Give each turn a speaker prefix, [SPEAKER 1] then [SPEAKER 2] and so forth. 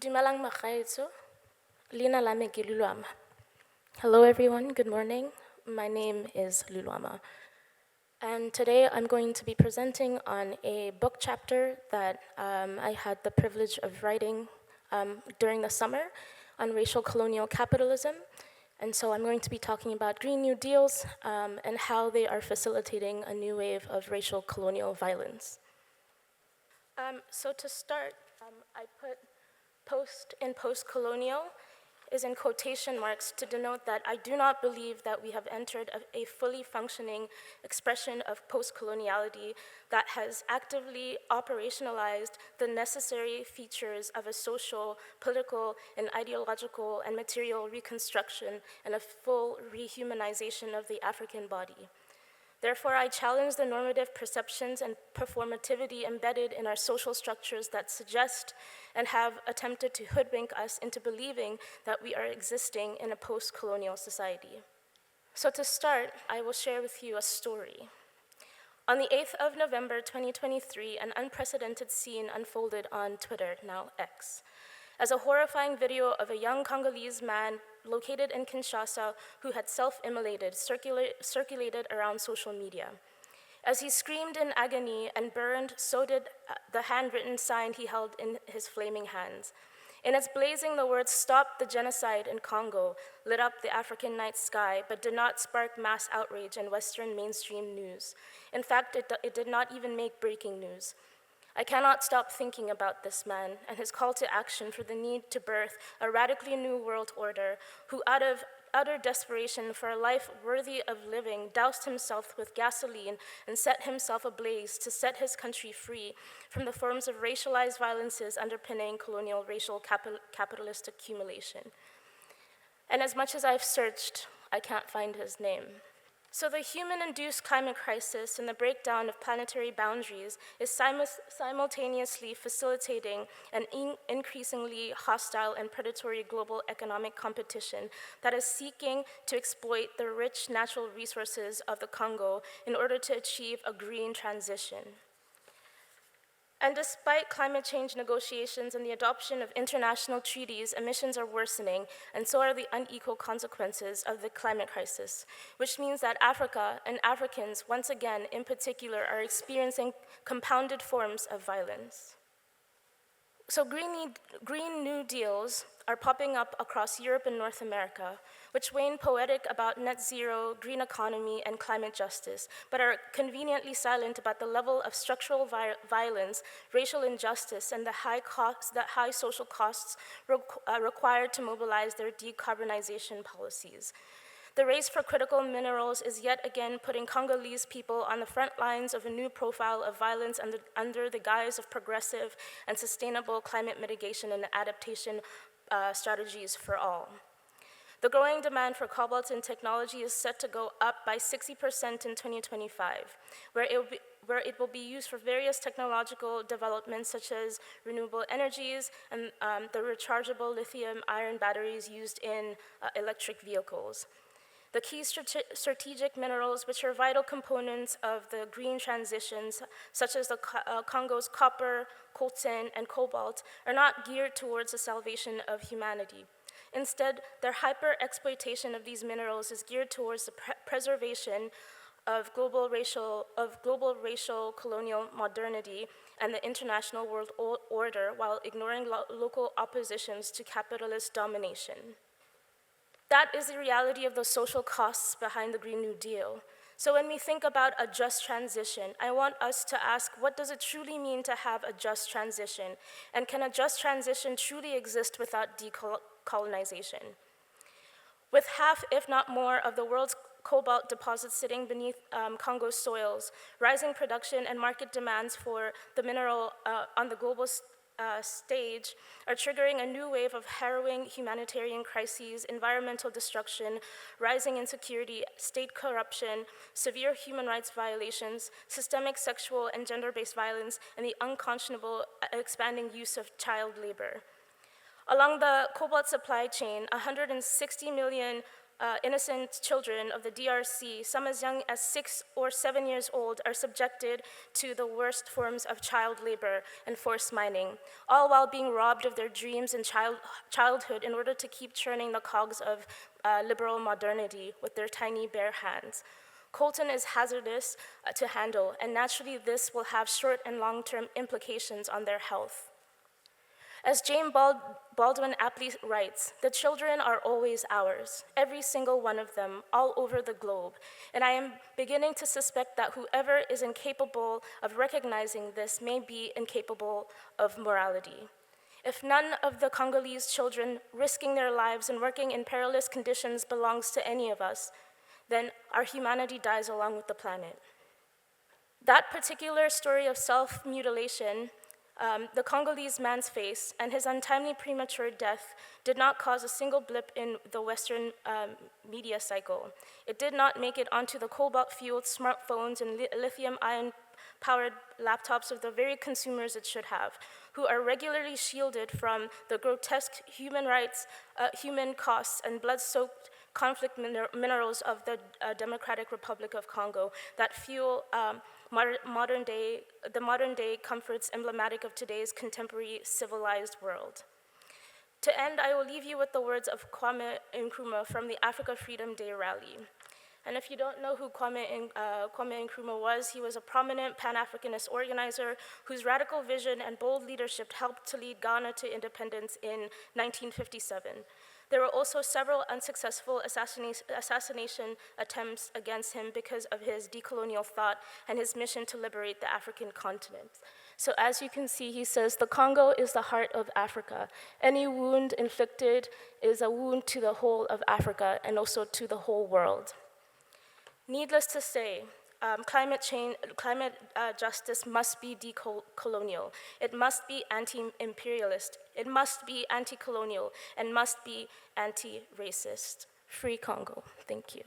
[SPEAKER 1] Dumelang magaetso. Leina la me ke Lulwama. Hello everyone, good morning. My name is Lulwama. And today I'm going to be presenting on a book chapter that I had the privilege of writing during the summer on racial colonial capitalism. And so I'm going to be talking about Green New Deals and how they are facilitating a new wave of racial colonial violence. So to start, I put post-colonial is in quotation marks to denote that I do not believe that we have entered a fully functioning expression of post-coloniality that has actively operationalized the necessary features of a social, political, and ideological and material reconstruction and a full rehumanization of the African body. Therefore, I challenge the normative perceptions and performativity embedded in our social structures that suggest and have attempted to hoodwink us into believing that we are existing in a post-colonial society. So to start, I will share with you a story. On the 8th of November 2023, an unprecedented scene unfolded on Twitter, now X, as a horrifying video of a young Congolese man located in Kinshasa who had self-immolated circulated around social media. As he screamed in agony and burned, so did the handwritten sign he held in his flaming hands. In its blazing, the words "Stop the Genocide in Congo" lit up the African night sky, but did not spark mass outrage in Western mainstream news. In fact, it did not even make breaking news. I cannot stop thinking about this man and his call to action for the need to birth a radically new world order, who out of utter desperation for a life worthy of living, doused himself with gasoline and set himself ablaze to set his country free from the forms of racialized violences underpinning colonial racial capitalist accumulation. And as much as I've searched, I can't find his name. So the human-induced climate crisis and the breakdown of planetary boundaries is simultaneously facilitating an increasingly hostile and predatory global economic competition that is seeking to exploit the rich natural resources of the Congo in order to achieve a green transition. And despite climate change negotiations and the adoption of international treaties, emissions are worsening, and so are the unequal consequences of the climate crisis, which means that Africa and Africans, once again in particular, are experiencing compounded forms of violence. So Green New Deals are popping up across Europe and North America, which wane poetic about net zero, green economy, and climate justice, but are conveniently silent about the level of structural violence, racial injustice, and the high social costs required to mobilize their decarbonization policies. The race for critical minerals is yet again putting Congolese people on the front lines of a new profile of violence under the guise of progressive and sustainable climate mitigation and adaptation strategies for all. The growing demand for cobalt in technology is set to go up by 60% in 2025, where it will be used for various technological developments such as renewable energies and the rechargeable lithium-ion batteries used in electric vehicles. The key strategic minerals, which are vital components of the green transitions, such as the Congo's copper, coltan, and cobalt, are not geared towards the salvation of humanity. Instead, their hyper-exploitation of these minerals is geared towards the preservation of global racial colonial modernity and the international world order while ignoring local oppositions to capitalist domination. That is the reality of the social costs behind the Green New Deal. So when we think about a just transition, I want us to ask, what does it truly mean to have a just transition? And can a just transition truly exist without decolonization? With half, if not more, of the world's cobalt deposits sitting beneath Congo's soils, rising production and market demands for the mineral on the global stage are triggering a new wave of harrowing humanitarian crises, environmental destruction, rising insecurity, state corruption, severe human rights violations, systemic sexual and gender-based violence, and the unconscionable expanding use of child labor. Along the cobalt supply chain, 160 million innocent children of the DRC, some as young as 6 or 7 years old, are subjected to the worst forms of child labor and forced mining, all while being robbed of their dreams and childhood in order to keep churning the cogs of liberal modernity with their tiny bare hands. Colton is hazardous to handle, and naturally this will have short and long-term implications on their health. As James Baldwin aptly writes, the children are always ours, every single one of them, all over the globe. And I am beginning to suspect that whoever is incapable of recognizing this may be incapable of morality. If none of the Congolese children risking their lives and working in perilous conditions belongs to any of us, then our humanity dies along with the planet. That particular story of self-mutilation, the Congolese man's face and his untimely premature death did not cause a single blip in the Western media cycle. It did not make it onto the cobalt-fueled smartphones and lithium-ion-powered laptops of the very consumers it should have, who are regularly shielded from the grotesque human costs and blood-soaked conflict minerals of the Democratic Republic of Congo that fuel the modern day comforts emblematic of today's contemporary civilized world. To end, I will leave you with the words of Kwame Nkrumah from the Africa Freedom Day rally. And if you don't know who Kwame Nkrumah was, he was a prominent Pan-Africanist organizer whose radical vision and bold leadership helped to lead Ghana to independence in 1957. There were also several unsuccessful assassination attempts against him because of his decolonial thought and his mission to liberate the African continent. So as you can see, he says, the Congo is the heart of Africa. Any wound inflicted is a wound to the whole of Africa and also to the whole world. Needless to say, climate justice must be decolonial. It must be anti-imperialist. It must be anti-colonial and must be anti-racist. Free Congo. Thank you.